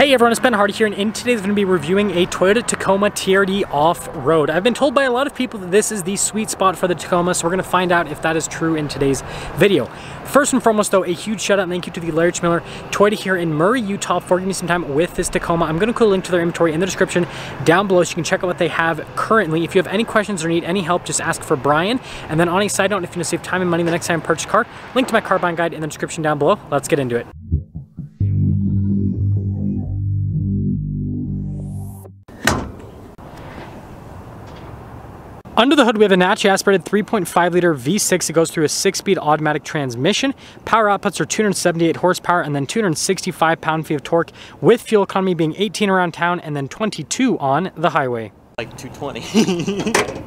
Hey everyone, it's Ben Hardy here, and in today's going to be reviewing a Toyota Tacoma TRD Off-Road. I've been told by a lot of people that this is the sweet spot for the Tacoma, so we're going to find out if that is true in today's video. First and foremost though, a huge shout out and thank you to the Larry Miller Toyota here in Murray, Utah for giving me some time with this Tacoma. I'm going to put a link to their inventory in the description down below so you can check out what they have currently. If you have any questions or need any help, just ask for Brian. And then on a side note, if you want to save time and money the next time you purchase a car, link to my car buying guide in the description down below. Let's get into it. Under the hood, we have a naturally aspirated 3.5 liter V6. It goes through a 6-speed automatic transmission. Power outputs are 278 horsepower and then 265 pound-feet of torque, with fuel economy being 18 around town and then 22 on the highway. Like 220.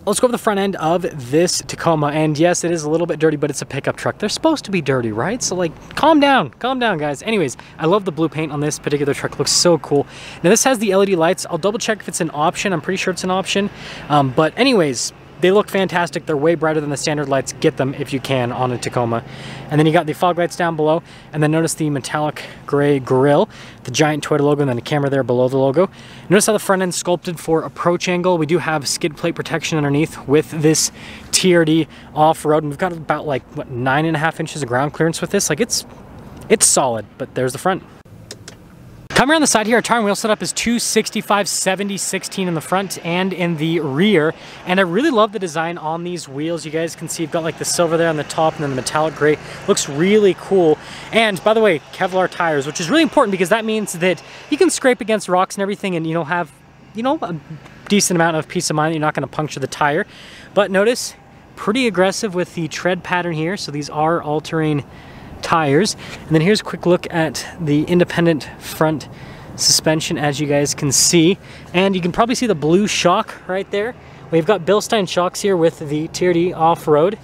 Let's go over the front end of this Tacoma, and yes, it is a little bit dirty, but it's a pickup truck. They're supposed to be dirty, right? So like, calm down, guys. Anyways, I love the blue paint on this particular truck. It looks so cool. Now this has the LED lights. I'll double check if it's an option. I'm pretty sure it's an option. But anyways, they look fantastic. They're way brighter than the standard lights. Get them if you can on a Tacoma. And then you got the fog lights down below. And then notice the metallic gray grille, the giant Toyota logo, and then the camera there below the logo. Notice how the front end sculpted for approach angle. We do have skid plate protection underneath with this TRD Off-Road. And we've got about like, what, 9.5 inches of ground clearance with this. Like it's solid, but there's the front. Coming around the side here, our tire and wheel setup is 265/70/16 in the front and in the rear. And I really love the design on these wheels. You guys can see you've got like the silver there on the top and then the metallic gray. Looks really cool. And by the way, Kevlar tires, which is really important because that means that you can scrape against rocks and everything and have, a decent amount of peace of mind that you're not going to puncture the tire. But notice, pretty aggressive with the tread pattern here. So these are all-terrain tires. And then here's a quick look at the independent front suspension, as you guys can see, and you can probably see the blue shock right there. We've got Bilstein shocks here with the TRD Off-Road,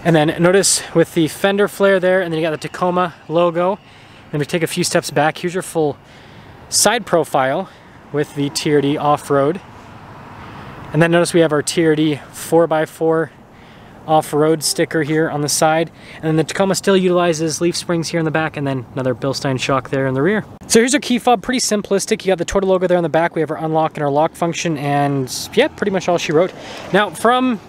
and then notice with the fender flare there, and then you got the Tacoma logo. Then we take a few steps back. Here's your full side profile with the TRD Off-Road, and then notice we have our TRD 4x4 Off-Road sticker here on the side, and then the Tacoma still utilizes leaf springs here in the back, and then another Bilstein shock there in the rear. So here's our key fob, pretty simplistic. You got the Toyota logo there on the back. We have our unlock and our lock function, and yeah, pretty much all she wrote. Now from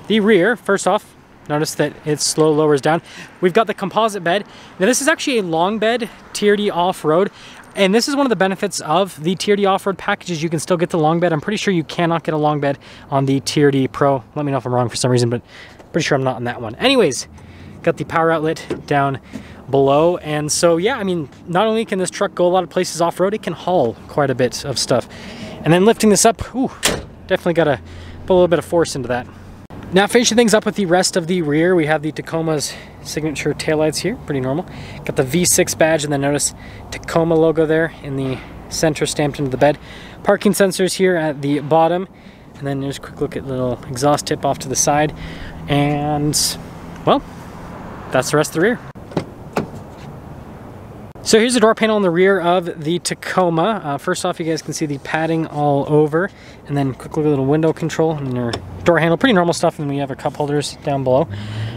the rear, first off, notice that it slow lowers down. We've got the composite bed. Now this is actually a long bed TRD Off-Road. And this is one of the benefits of the TRD Off-Road packages. You can still get the long bed. I'm pretty sure you cannot get a long bed on the TRD Pro. Let me know if I'm wrong for some reason, but pretty sure I'm not on that one. Anyways, got the power outlet down below. And so, yeah, I mean, not only can this truck go a lot of places off-road, it can haul quite a bit of stuff. And then lifting this up, ooh, definitely got to put a little bit of force into that. Now finishing things up with the rest of the rear, we have the Tacoma's signature taillights here, pretty normal. Got the V6 badge, and then notice Tacoma logo there in the center stamped into the bed. Parking sensors here at the bottom, and then there's a quick look at the little exhaust tip off to the side. And, well, that's the rest of the rear. So here's the door panel in the rear of the Tacoma. First off, you guys can see the padding all over, and then quick look at the little window control and your door handle, pretty normal stuff, and then we have our cup holders down below.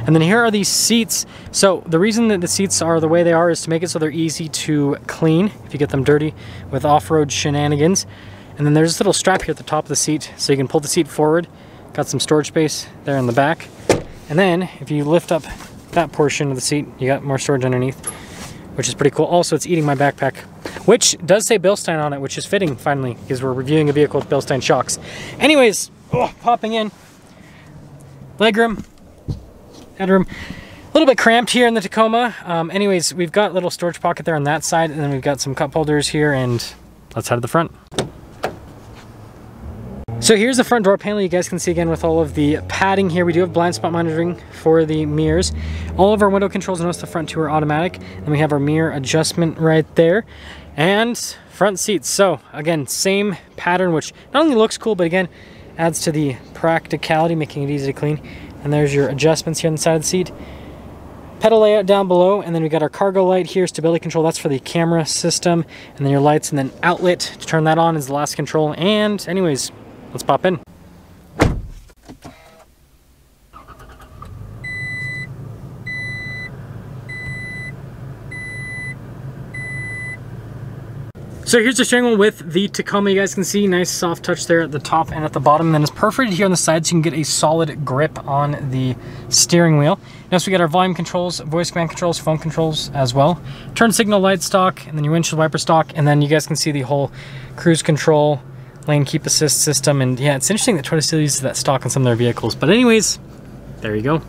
And then here are these seats. So the reason that the seats are the way they are is to make it so they're easy to clean if you get them dirty with off-road shenanigans. And then there's this little strap here at the top of the seat, so you can pull the seat forward. Got some storage space there in the back. And then if you lift up that portion of the seat, you got more storage underneath, which is pretty cool. Also, it's eating my backpack, which does say Bilstein on it, which is fitting finally, because we're reviewing a vehicle with Bilstein shocks. Anyways, popping in, legroom, headroom, a little bit cramped here in the Tacoma. Anyways, we've got a little storage pocket there on that side, and then we've got some cup holders here, and let's head to the front. So here's the front door panel. You guys can see again with all of the padding here. We do have blind spot monitoring for the mirrors. All of our window controls, notice the front two are automatic. And we have our mirror adjustment right there. And front seats. So again, same pattern, which not only looks cool, but again, adds to the practicality, making it easy to clean. And there's your adjustments here on the side of the seat. Pedal layout down below, and then we got our cargo light here, stability control, that's for the camera system. And then your lights, and then outlet to turn that on is the last control. And anyways, let's pop in. So here's the steering wheel with the Tacoma. You guys can see nice soft touch there at the top and at the bottom. And then it's perforated here on the side so you can get a solid grip on the steering wheel. Next we got our volume controls, voice command controls, phone controls as well. Turn signal light stock, and then your windshield wiper stock. And then you guys can see the whole cruise control, lane keep assist system. And yeah, it's interesting that Toyota still uses that stock on some of their vehicles. But anyways, there you go.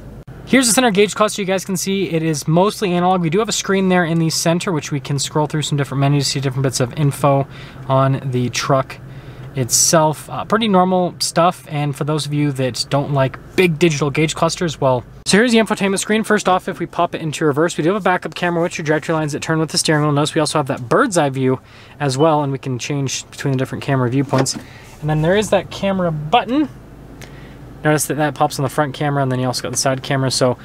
Here's the center gauge cluster. You guys can see it is mostly analog. We do have a screen there in the center, which we can scroll through some different menus, see different bits of info on the truck itself. Pretty normal stuff, and for those of you that don't like big digital gauge clusters, well, so here's the infotainment screen. First off, if we pop it into reverse, we do have a backup camera with trajectory lines that turn with the steering wheel. Notice we also have that bird's eye view as well, and we can change between the different camera viewpoints. And then there is that camera button. Notice that pops on the front camera, and then you also got the side camera. So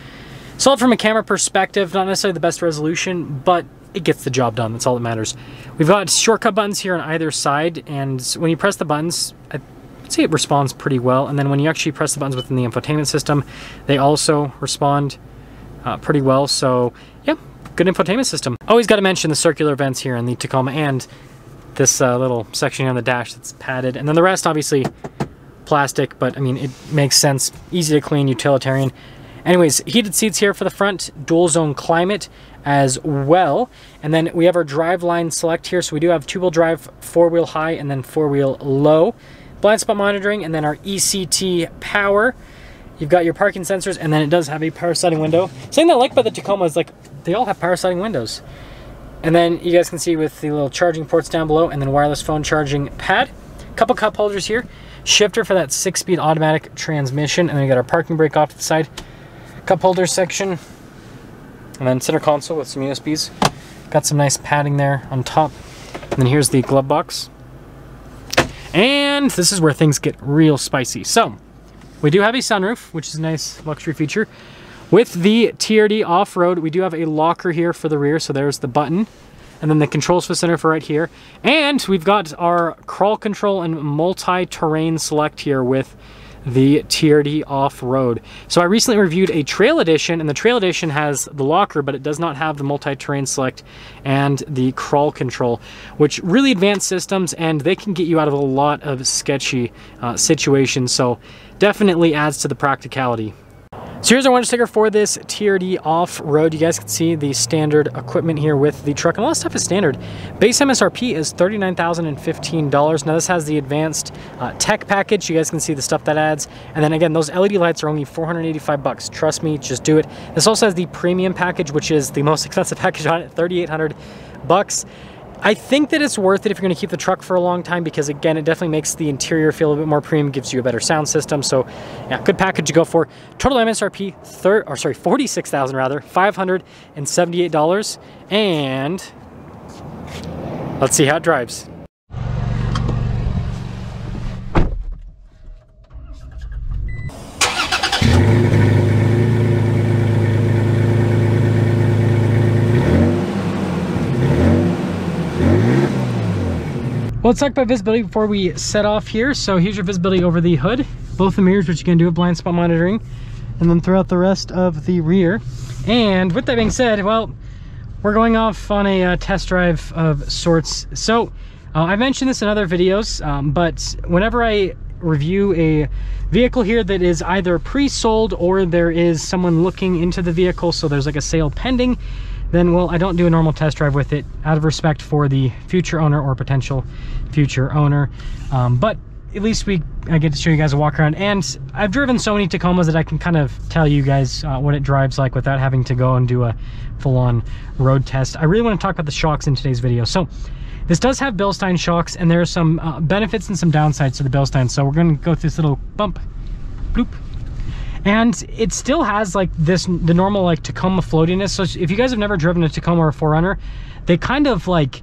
solid from a camera perspective, not necessarily the best resolution, but it gets the job done. That's all that matters. We've got shortcut buttons here on either side, and when you press the buttons, I'd say it responds pretty well. And then when you actually press the buttons within the infotainment system, they also respond pretty well. So yeah, good infotainment system. Always got to mention the circular vents here in the Tacoma, and this little section here on the dash that's padded. And then the rest, obviously, plastic, but I mean, it makes sense. Easy to clean, utilitarian. Anyways, heated seats here for the front, dual zone climate as well. And then we have our drive line select here. So we do have 2-wheel drive, 4-wheel high, and then 4-wheel low. Blind spot monitoring, and then our ECT power. You've got your parking sensors, and then it does have a power sliding window. Something that I like about the Tacoma is like they all have power sliding windows. And then you guys can see with the little charging ports down below, and then wireless phone charging pad. Couple cup holders here. Shifter for that 6-speed automatic transmission, and then we got our parking brake off to the side. Cup holder section, and then center console with some USBs. Got some nice padding there on top. And then here's the glove box. And this is where things get real spicy. So we do have a sunroof, which is a nice luxury feature. With the TRD Off-Road, we do have a locker here for the rear, so there's the button. And then the controls for center for right here. And we've got our crawl control and multi-terrain select here with the TRD Off-Road. So I recently reviewed a Trail Edition, and the Trail Edition has the locker, but it does not have the multi-terrain select and the crawl control, which really advanced systems, and they can get you out of a lot of sketchy situations. So definitely adds to the practicality. So here's our window sticker for this TRD Off-Road. You guys can see the standard equipment here with the truck, and a lot of stuff is standard. Base MSRP is $39,015. Now this has the advanced tech package. You guys can see the stuff that adds. And then again, those LED lights are only $485. Trust me, just do it. This also has the premium package, which is the most expensive package on it, $3,800. I think that it's worth it if you're going to keep the truck for a long time, because again, it definitely makes the interior feel a bit more premium, gives you a better sound system. So yeah, good package to go for. Total MSRP $46,000 rather, $578. And let's see how it drives. Well, let's talk about visibility before we set off here. So here's your visibility over the hood, both the mirrors, which you can do with blind spot monitoring, and then throughout the rest of the rear. And with that being said, well, we're going off on a test drive of sorts. So I mentioned this in other videos, but whenever I review a vehicle here that is either pre-sold or there is someone looking into the vehicle, so there's like a sale pending, then, well, I don't do a normal test drive with it out of respect for the future owner or potential future owner. But at least I get to show you guys a walk around. And I've driven so many Tacomas that I can kind of tell you guys what it drives like without having to go and do a full-on road test. I really want to talk about the shocks in today's video. So this does have Bilstein shocks, and there are some benefits and some downsides to the Bilstein. So we're going to go through this little bump, bloop. And it still has like the normal like Tacoma floatiness. So if you guys have never driven a Tacoma or a 4Runner, they kind of like,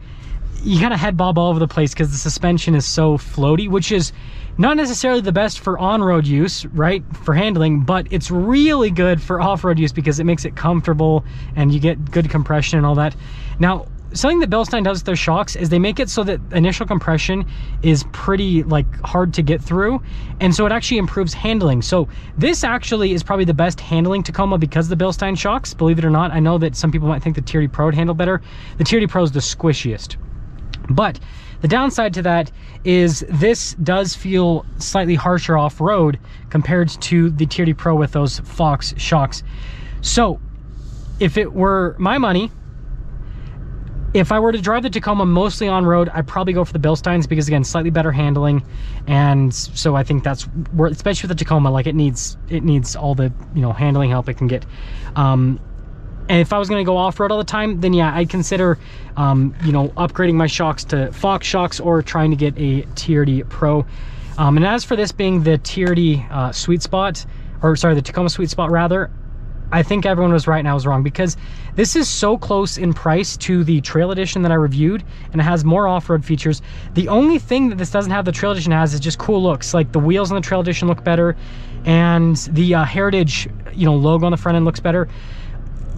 you kind of head bob all over the place because the suspension is so floaty, which is not necessarily the best for on-road use, right, for handling, but it's really good for off-road use because it makes it comfortable and you get good compression and all that. Now, something that Bilstein does with their shocks is they make it so that initial compression is pretty like hard to get through, and so it actually improves handling. So this actually is probably the best handling Tacoma because of the Bilstein shocks, believe it or not. I know that some people might think the TRD Pro would handle better. The TRD Pro is the squishiest. But the downside to that is this does feel slightly harsher off-road compared to the TRD Pro with those Fox shocks. So if it were my money, if I were to drive the Tacoma mostly on road, I'd probably go for the Bilsteins because, again, slightly better handling. And so I think that's where, especially with the Tacoma, like it needs all the, you know, handling help it can get. And if I was going to go off-road all the time, then yeah, I'd consider, you know, upgrading my shocks to Fox shocks or trying to get a TRD Pro. And as for this being the TRD sweet spot, or sorry, the Tacoma sweet spot rather, I think everyone was right and I was wrong, because this is so close in price to the Trail Edition that I reviewed, and it has more off-road features. The only thing that this doesn't have the Trail Edition has is just cool looks. Like the wheels on the Trail Edition look better, and the Heritage, you know, logo on the front end looks better.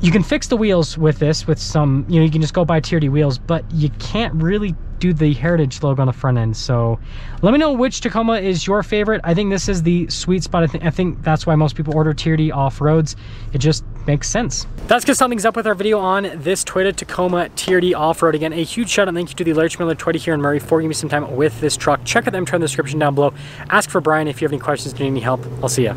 You can fix the wheels with this, with some, you know, you can just go buy TRD wheels, but you can't really do the Heritage logo on the front end. So let me know which Tacoma is your favorite. I think this is the sweet spot. I think that's why most people order TRD off-roads. It just makes sense. That's gonna sum things up with our video on this Toyota Tacoma TRD Off-Road. Again, a huge shout out and thank you to the Larch Miller Toyota here in Murray for giving me some time with this truck. Check out the M in the description down below. Ask for Brian if you have any questions or need any help. I'll see ya.